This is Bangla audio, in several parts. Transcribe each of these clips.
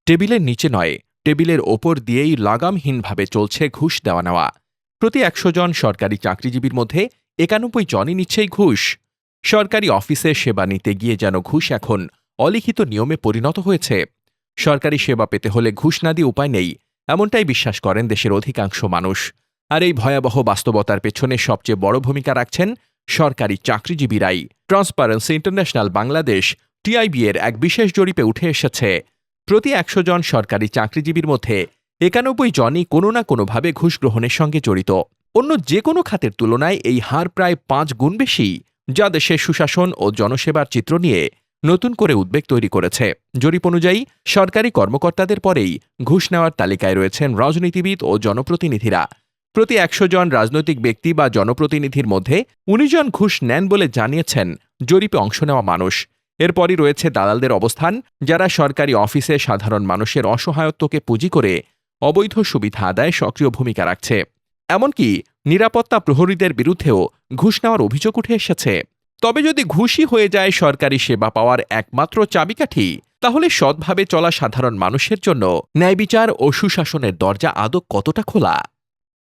টেবিলের নিচে নয়, টেবিলের ওপর দিয়েই লাগামহীনভাবে চলছে ঘুষ দেওয়া নেওয়া। প্রতি ১০০ জন সরকারি চাকরিজীবীর মধ্যে ৯১ জনই নিচ্ছে ঘুষ। সরকারি অফিসে সেবা নিতে গিয়ে যেন ঘুষ এখন অলিখিত নিয়মে পরিণত হয়েছে। সরকারি সেবা পেতে হলে ঘুষ না দিয়ে উপায় নেই, এমনটাই বিশ্বাস করেন দেশের অধিকাংশ মানুষ। আর এই ভয়াবহ বাস্তবতার পেছনে সবচেয়ে বড় ভূমিকা রাখছেন সরকারি চাকরিজীবীরাই। ট্রান্সপারেন্সি ইন্টারন্যাশনাল বাংলাদেশ TIB এর এক বিশেষ জরিপে উঠে এসেছে, প্রতি ১০০ জন সরকারি চাকরিজীবীর মধ্যে ৯১ জনই কোনো না কোনোভাবে ঘুষ গ্রহণের সঙ্গে জড়িত। অন্য যে কোনো খাতের তুলনায় এই হার প্রায় ৫ গুণ বেশি, যা দেশের সুশাসন ও জনসেবার চিত্র নিয়ে নতুন করে উদ্বেগ তৈরি করেছে। জরিপ অনুযায়ী সরকারি কর্মকর্তাদের পরেই ঘুষ নেওয়ার তালিকায় রয়েছেন রাজনীতিবিদ ও জনপ্রতিনিধিরা। প্রতি ১০০ জন রাজনৈতিক ব্যক্তি বা জনপ্রতিনিধির মধ্যে ১৯ জন ঘুষ নেন বলে জানিয়েছেন জরিপে অংশ নেওয়া মানুষ। এরপরই রয়েছে দালালদের অবস্থান, যারা সরকারি অফিসে সাধারণ মানুষের অসহায়ত্বকে পুঁজি করে অবৈধ সুবিধা আদায়ে সক্রিয় ভূমিকা রাখছে। এমনকি নিরাপত্তা প্রহরীদের বিরুদ্ধেও ঘুষ নেওয়ার অভিযোগ উঠে এসেছে। তবে যদি ঘুষই হয়ে যায় সরকারি সেবা পাওয়ার একমাত্র চাবিকাঠি, তাহলে সৎভাবে চলা সাধারণ মানুষের জন্য ন্যায়বিচার ও সুশাসনের দরজা আদৌ কতটা খোলা?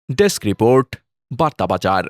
Desk report, বার্তাবাজার।